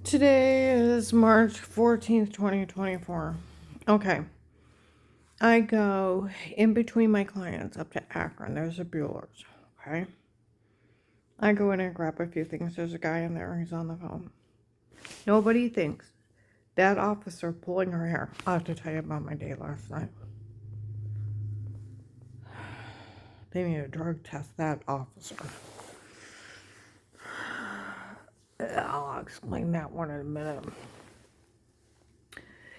Today is March 14th, 2024. Okay. I go in between my clients up to Akron. There's a Bueller's. Okay. I go in and grab a few things. There's a guy in there. He's on the phone. Nobody thinks that officer pulling her hair. I'll have to tell you about my day last night. They need to drug test that officer. I'll explain that one in a minute.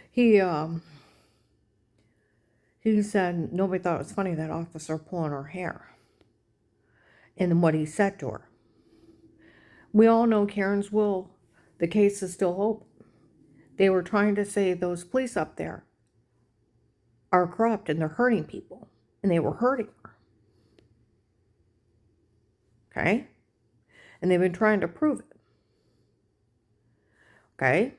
He said nobody thought it was funny, that officer pulling her hair. And then what he said to her. We all know Karensville, the case is still open. They were trying to say those police up there are corrupt and they're hurting people. And they were hurting her. Okay? And they've been trying to prove it. Okay?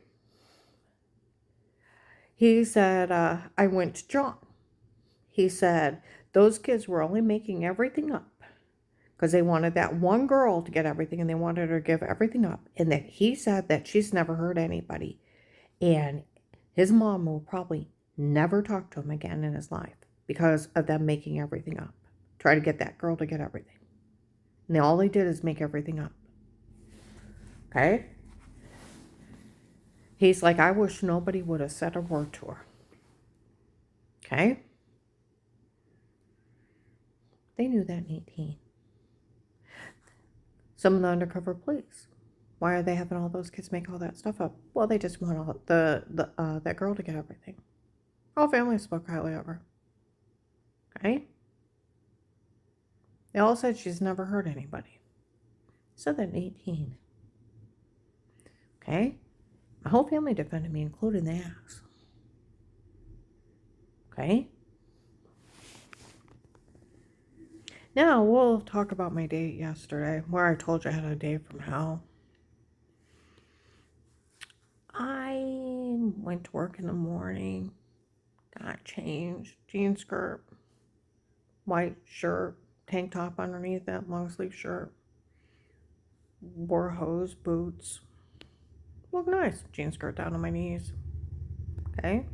He said, I went to John. He said, those kids were only making everything up because they wanted that one girl to get everything and they wanted her to give everything up. And that he said that she's never hurt anybody. And his mom will probably never talk to him again in his life because of them making everything up. Try to get that girl to get everything. And all they did is make everything up. Okay? He's like, I wish nobody would have said a word to her. Okay? They knew that in 18. Some of the undercover police. Why are they having all those kids make all that stuff up? Well, they just want all that girl to get everything. All families spoke highly of her. Okay? They all said she's never hurt anybody. Said that in 18. Okay? My whole family defended me, including the ass. Okay? Now, we'll talk about my date yesterday, where I told you I had a day from hell. I went to work in the morning, got changed, jean skirt, white shirt, tank top underneath it, long sleeve shirt, wore hose, boots. Looked nice, jean skirt down to my knees. Okay?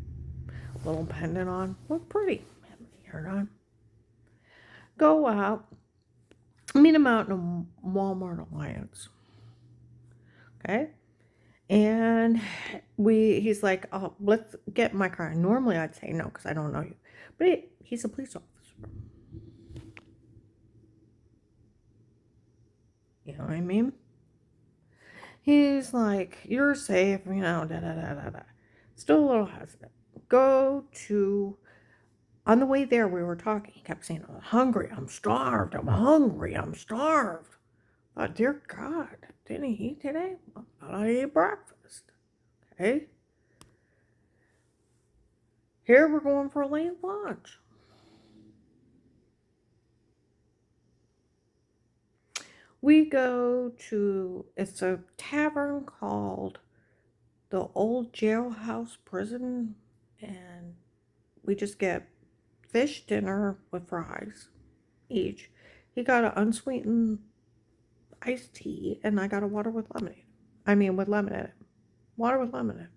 Little pendant on, looked pretty. Had my hair on. Go out, meet him out in a Walmart Alliance. Okay? And he's like, oh, let's get in my car. Normally I'd say no because I don't know you. But he's a police officer. You know what I mean? He's like, you're safe, you know, da-da-da-da-da. Still a little hesitant. On the way there, we were talking. He kept saying, I'm hungry, I'm starved, I'm hungry, I'm starved. Oh, dear God, didn't he eat today? Well, I thought I ate breakfast. Okay? Here we're going for a late lunch. We go to, it's a tavern called the Old Jailhouse Prison, and we just get fish dinner with fries each. He got an unsweetened iced tea, and I got a water with lemonade. With lemon in it. Water with lemon in it.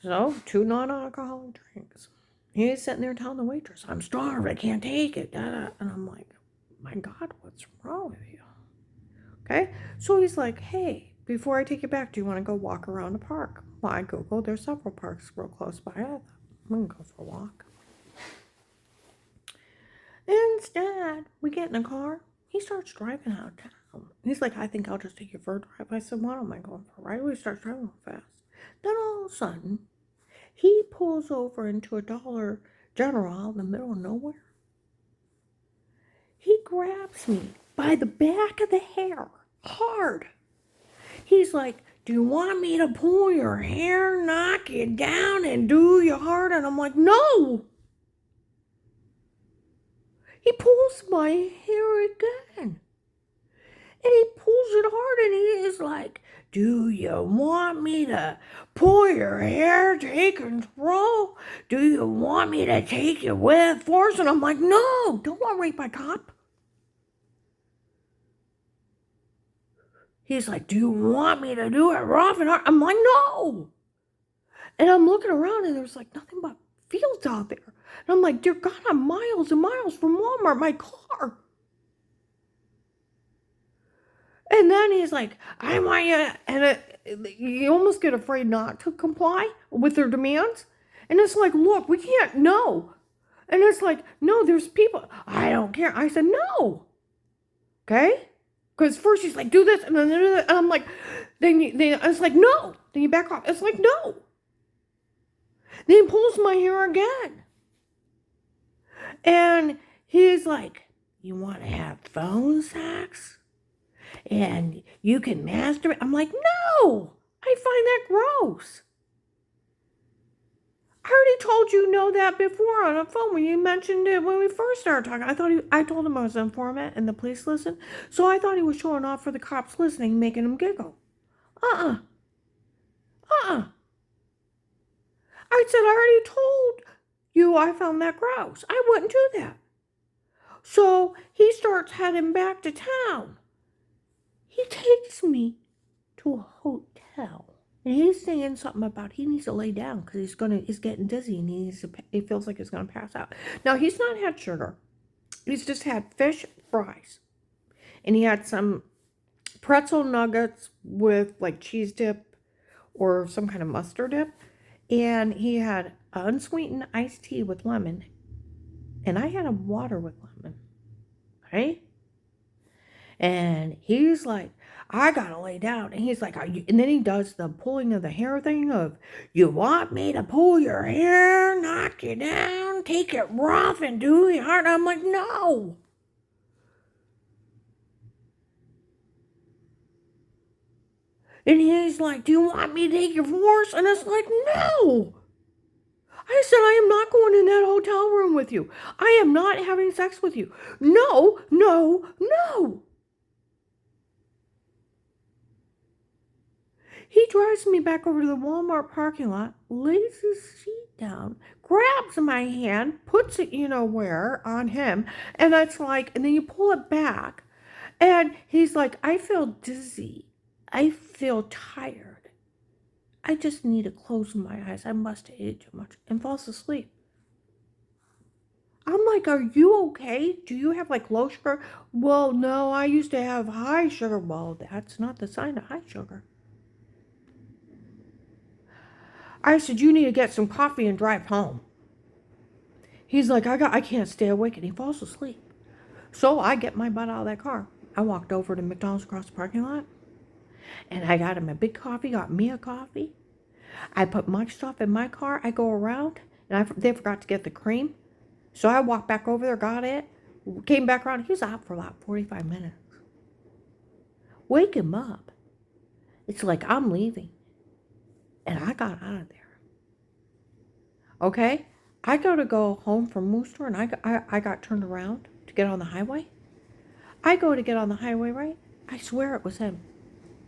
So, 2 non-alcoholic drinks. He's sitting there telling the waitress, I'm starved, I can't take it. And I'm like, my God, what's wrong with you? Okay? So he's like, hey, before I take you back, do you want to go walk around the park? Well, I Googled, there's several parks real close by. I thought, I'm going to go for a walk. Instead, we get in a car. He starts driving out of town. He's like, I think I'll just take you for a drive. I said, why don't I go for a ride? We start driving fast. Then all of a sudden, he pulls over into a Dollar General out in the middle of nowhere. He grabs me by the back of the hair, hard. He's like, do you want me to pull your hair, knock you down, and do you hard? And I'm like, no. He pulls my hair again. And he pulls it hard and he is like, do you want me to pull your hair, take control? Do you want me to take you with force? And I'm like, no, don't want to rape my cop. He's like, do you want me to do it rough and hard? I'm like, no. And I'm looking around and there's like nothing but fields out there. And I'm like, dear God, I'm miles and miles from Walmart, my car. And then he's like, I want you, and you almost get afraid not to comply with their demands. And it's like, look, we can't, no. And it's like, no, there's people, I don't care. I said, no. Okay? Because first he's like, do this, and then and I'm like, then it's like, no. Then you back off. It's like, no. Then he pulls my hair again. And he's like, you want to have phone sex? And you can masturbate? I'm like, no. I find that gross. I already told you know that before on the phone when you mentioned it when we first started talking. I told him I was an informant and the police listened. So I thought he was showing off for the cops listening, making them giggle. Uh-uh. I said, I already told you I found that gross. I wouldn't do that. So he starts heading back to town. He takes me to a hotel. And he's saying something about he needs to lay down because he's getting dizzy and he feels like he's gonna pass out. Now he's not had sugar. He's just had fish fries. And he had some pretzel nuggets with like cheese dip or some kind of mustard dip. And he had unsweetened iced tea with lemon. And I had a water with lemon. Okay? And he's like, I gotta lay down. And he's like, and then he does the pulling of the hair thing of, you want me to pull your hair, knock you down, take it rough and do it hard? I'm like, no. And he's like, do you want me to take your horse? And it's like, no. I said, I am not going in that hotel room with you. I am not having sex with you. No, no, no. He drives me back over to the Walmart parking lot, lays his seat down, grabs my hand, puts it, where, on him, and that's like, and then you pull it back, and he's like, I feel dizzy. I feel tired. I just need to close my eyes. I must have ate too much, and falls asleep. I'm like, are you okay? Do you have like low sugar? Well, no, I used to have high sugar. Well, that's not the sign of high sugar. I said, you need to get some coffee and drive home. He's like, I can't stay awake, and he falls asleep. So I get my butt out of that car. I walked over to McDonald's across the parking lot, and I got him a big coffee, got me a coffee. I put my stuff in my car. I go around, and they forgot to get the cream. So I walked back over there, got it, came back around. He was out for about 45 minutes. Wake him up. It's like I'm leaving, and I got out of there. Okay? I go home from Moose Store, and I got turned around to get on the highway. I go to get on the highway, right? I swear it was him.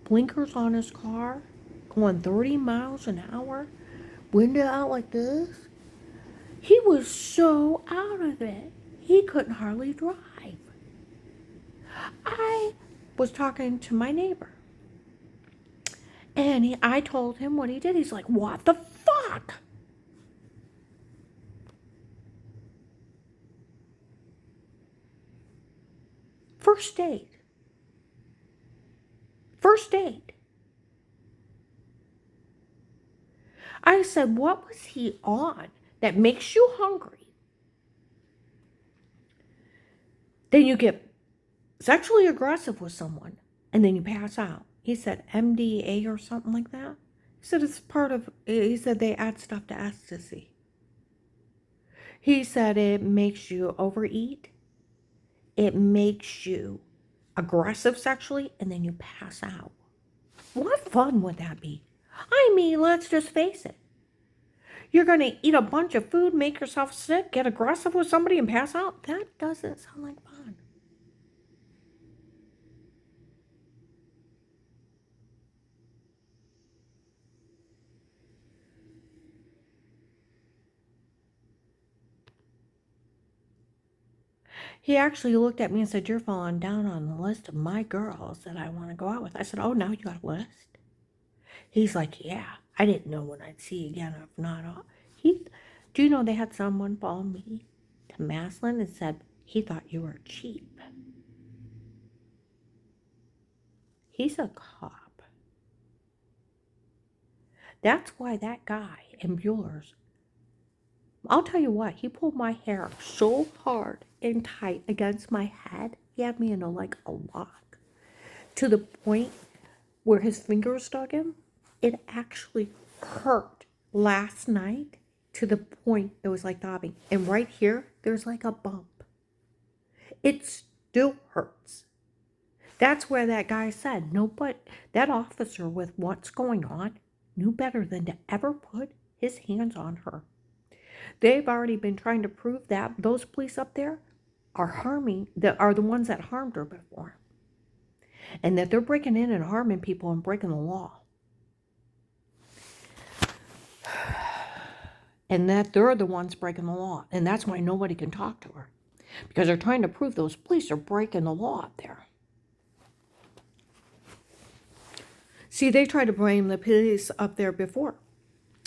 Blinkers on his car, going 30 miles an hour, window out like this. He was so out of it, he couldn't hardly drive. I was talking to my neighbor, and I told him what he did. He's like, what the fuck? First date. First date. I said, what was he on that makes you hungry? Then you get sexually aggressive with someone, and then you pass out. He said MDA or something like that. He said it's part of, he said they add stuff to ecstasy. He said it makes you overeat. It makes you aggressive sexually, and then you pass out. What fun would that be? I mean, let's just face it. You're going to eat a bunch of food, make yourself sick, get aggressive with somebody, and pass out? That doesn't sound like fun. He actually looked at me and said, "You're falling down on the list of my girls that I want to go out with." I said, "Oh, now you got a list?" He's like, "Yeah, I didn't know when I'd see you again. If not, do you know they had someone follow me to Maslin and said he thought you were cheap?" He's a cop. That's why that guy in Bueller's, I'll tell you what, he pulled my hair so hard and tight against my head. He had me in like a lock to the point where his fingers dug him. It actually hurt last night to the point it was like throbbing. And right here, there's like a bump. It still hurts. That's where that guy said, no, but that officer with what's going on knew better than to ever put his hands on her. They've already been trying to prove that those police up there are the ones that harmed her before. And that they're breaking in and harming people and breaking the law. And that they're the ones breaking the law. And that's why nobody can talk to her. Because they're trying to prove those police are breaking the law up there. See, they tried to blame the police up there before.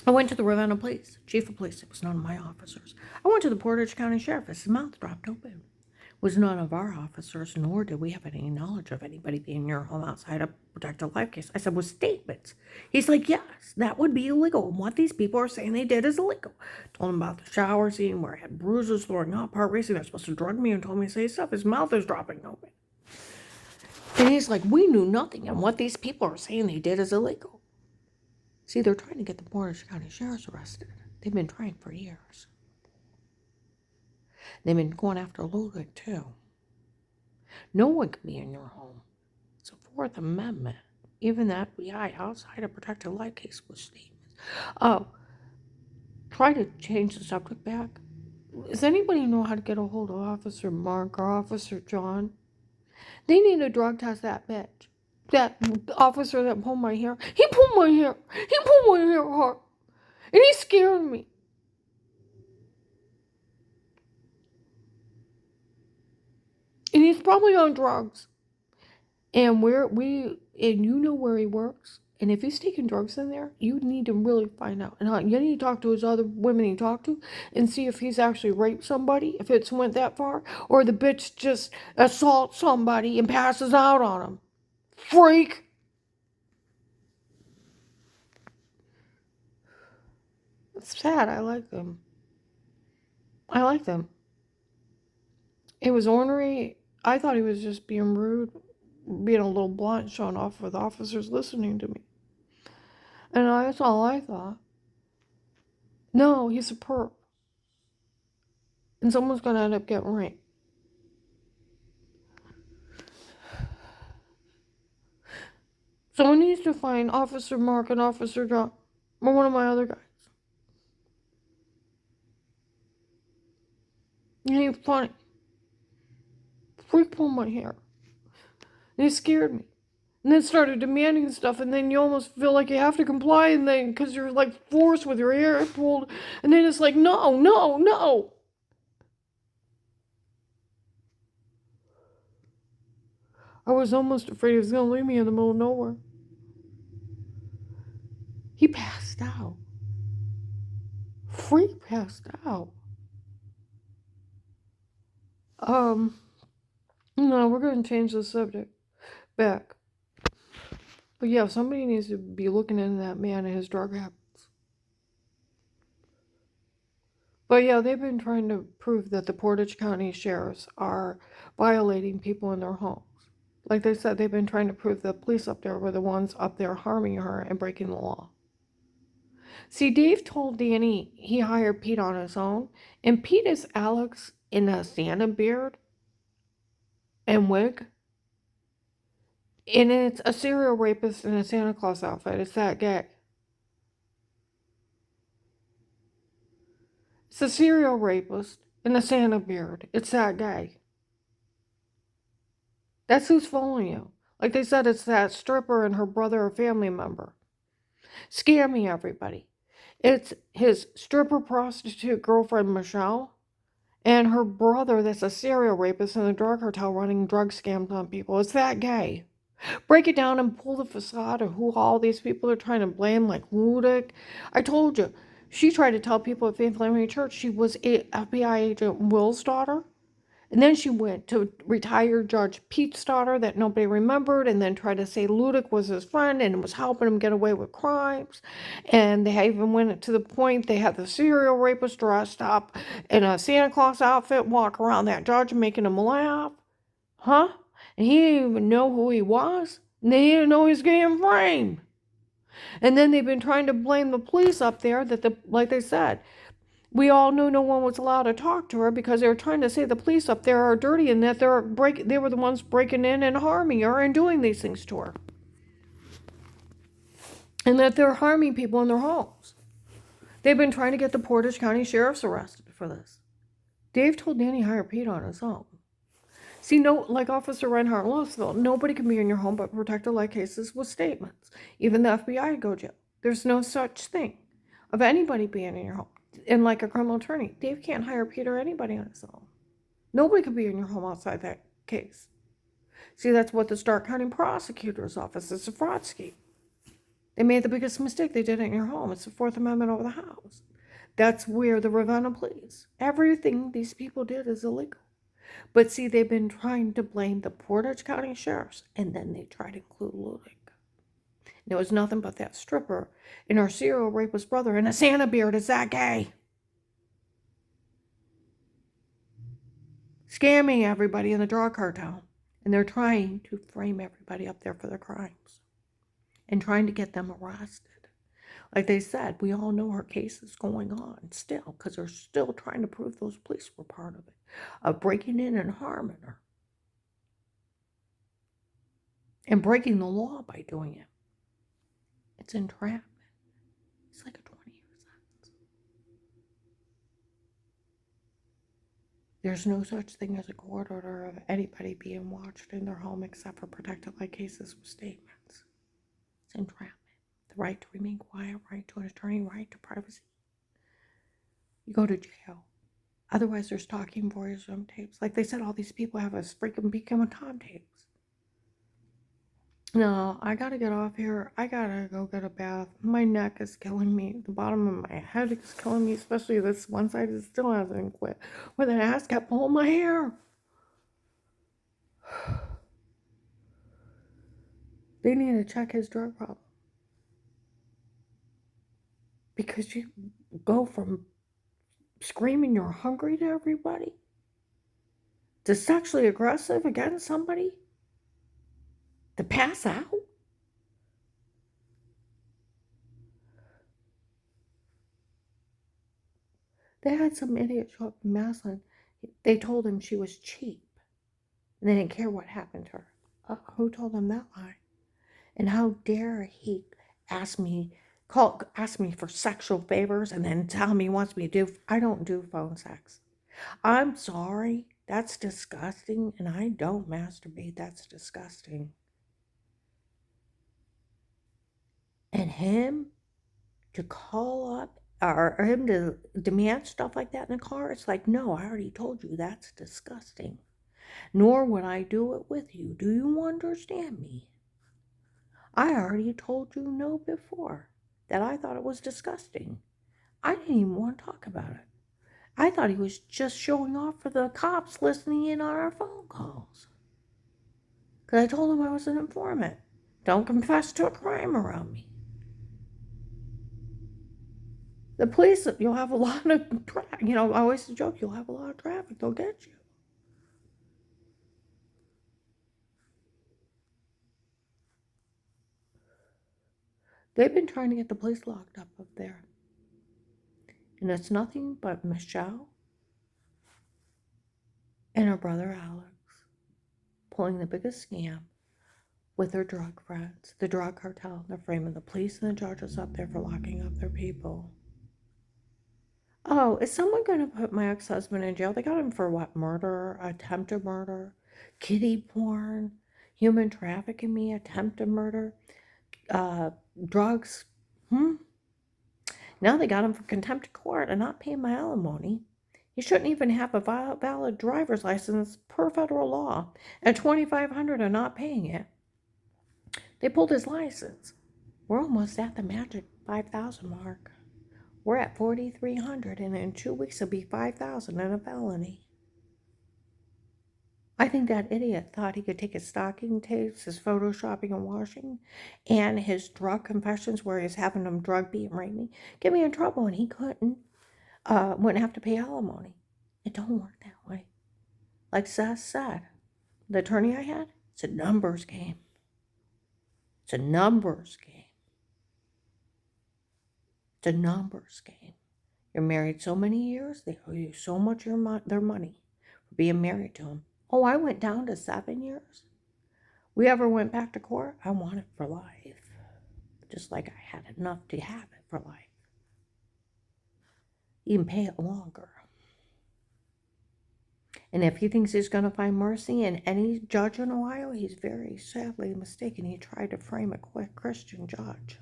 I went to the Ravenna police, chief of police. It was none of my officers. I went to the Portage County Sheriff. His mouth dropped open. It was none of our officers, nor did we have any knowledge of anybody being in your home outside a protected life case. I said, with statements. He's like, yes, that would be illegal. And what these people are saying they did is illegal. Told him about the shower scene where I had bruises, throwing up, heart racing. They're supposed to drug me and told me to say stuff. His mouth is dropping open. And he's like, we knew nothing. And what these people are saying they did is illegal. See, they're trying to get the Portage County Sheriffs arrested. They've been trying for years. They've been going after Ludwig, too. No one can be in your home. It's a Fourth Amendment. Even the FBI outside a protected life case with statements. Oh, try to change the subject back. Does anybody know how to get a hold of Officer Mark or Officer John? They need to drug test that bitch. That officer that pulled my hair. He pulled my hair. He pulled my hair hard. And he scared me. And he's probably on drugs. And you know where he works. And if he's taking drugs in there, you need to really find out. And you need to talk to his other women he talked to and see if he's actually raped somebody, if it's went that far, or the bitch just assaults somebody and passes out on him. Freak! It's sad. I like them. I like them. It was ornery. I thought he was just being rude, being a little blunt, showing off with officers listening to me. And that's all I thought. No, he's a perp. And someone's going to end up getting raped. Someone needs to find Officer Mark and Officer John, or one of my other guys. And he was funny. Freak pulled my hair. And he scared me. And then started demanding stuff, and then you almost feel like you have to comply, and then, because you're like forced with your hair pulled, and then it's like, no, no, no. I was almost afraid he was going to leave me in the middle of nowhere. He passed out. Freak passed out. No, we're going to change the subject back. But yeah, somebody needs to be looking into that man and his drug habits. But yeah, they've been trying to prove that the Portage County sheriffs are violating people in their homes. Like they said, they've been trying to prove the police up there were the ones up there harming her and breaking the law. See, Dave told Danny he hired Pete on his own, and Pete is Alex in a Santa beard and wig. And it's a serial rapist in a Santa Claus outfit. It's that gay. It's a serial rapist in a Santa beard. It's that gay. That's who's following you. Like they said, it's that stripper and her brother or family member. Scamming everybody. It's his stripper prostitute girlfriend, Michelle, And her brother, that's a serial rapist in the drug cartel running drug scams on people, is that gay. Break it down and pull the facade of who all these people are trying to blame, like Ludick. I told you, she tried to tell people at Faith Family Church she was FBI agent Will's daughter. And then she went to retired Judge Pete's daughter that nobody remembered, and then tried to say Ludick was his friend and was helping him get away with crimes. And they even went to the point they had the serial rapist dressed up in a Santa Claus outfit walk around that judge making him laugh. Huh? And he didn't even know who he was. And they didn't know he was getting framed. And then they've been trying to blame the police up there like they said, we all knew no one was allowed to talk to her because they were trying to say the police up there are dirty and that they were the ones breaking in and harming her and doing these things to her. And that they're harming people in their homes. They've been trying to get the Portage County Sheriff's arrested for this. Dave told Danny hire Pete on his own. See, no, like Officer Reinhardt Louisville, nobody can be in your home but protected like cases with statements. Even the FBI go jail. There's no such thing of anybody being in your home. And like a criminal attorney, Dave can't hire Peter or anybody on his own. Nobody could be in your home outside that case. See, that's what the Stark County Prosecutor's Office is, a fraud scheme. They made the biggest mistake they did in your home. It's the Fourth Amendment over the house. That's where the Ravenna police. Everything these people did is illegal. But see, they've been trying to blame the Portage County Sheriffs, and then they try to include Ludick. And it was nothing but that stripper and her serial rapist brother and a Santa beard. Is that gay? Scamming everybody in the drug cartel. And they're trying to frame everybody up there for their crimes. And trying to get them arrested. Like they said, we all know her case is going on still, because they're still trying to prove those police were part of it, of breaking in and harming her. And breaking the law by doing it. It's entrapment. It's like a 20-year sentence. There's no such thing as a court order of anybody being watched in their home except for protected like cases with statements. It's entrapment. The right to remain quiet, right to an attorney, right to privacy. You go to jail. Otherwise, there's stalking voyeurism tapes. Like they said, all these people have us freaking become Tom tapes. No, I gotta get off here. I gotta go get a bath. My neck is killing me. The bottom of my head is killing me, especially this one side that still hasn't quit. Where that ass kept pulling my hair. They need to check his drug problem. Because you go from screaming you're hungry to everybody to sexually aggressive against somebody to pass out. They had some idiot show up in Maslin. They told him she was cheap. And they didn't care what happened to her. Who told him that lie? And how dare he ask me for sexual favors and then tell me he wants me to do. I don't do phone sex. I'm sorry. That's disgusting. And I don't masturbate. That's disgusting. And him to call up or him to demand stuff like that in the car, it's like, no, I already told you that's disgusting. Nor would I do it with you. Do you understand me? I already told you no before, that I thought it was disgusting. I didn't even want to talk about it. I thought he was just showing off for the cops listening in on our phone calls. Because I told him I was an informant. Don't confess to a crime around me. The police, you'll have a lot of traffic. I always joke, you'll have a lot of traffic. They'll get you. They've been trying to get the police locked up there. And it's nothing but Michelle and her brother Alex pulling the biggest scam with their drug friends, the drug cartel. They're framing the police and the judges up there for locking up their people. Oh, is someone going to put my ex-husband in jail? They got him for what? Murder, attempted murder, kiddie porn, human trafficking me, attempted murder, drugs. Now they got him for contempt of court and not paying my alimony. He shouldn't even have a valid driver's license per federal law. At $2,500 and not paying it, they pulled his license. We're almost at the magic 5,000 mark. We're at 4,300, and in 2 weeks it'll be 5,000 and a felony. I think that idiot thought he could take his stocking tapes, his photoshopping and washing, and his drug confessions where he's having them drug beat and rape me, get me in trouble, and he wouldn't have to pay alimony. It don't work that way. Like Seth said, the attorney I had, it's a numbers game. It's a numbers game. It's a numbers game. You're married so many years, they owe you so much of their money for being married to them. Oh, I went down to 7 years. We ever went back to court? I want it for life. Just like I had enough to have it for life. Even pay it longer. And if he thinks he's going to find mercy in any judge in Ohio, he's very sadly mistaken. He tried to frame a quick Christian judge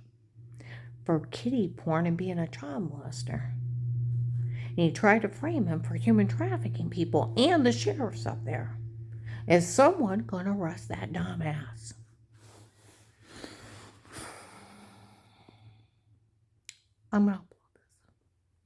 for kiddie porn and being a child molester. And he tried to frame him for human trafficking people and the sheriff's up there. Is someone going to arrest that dumbass? I'm out.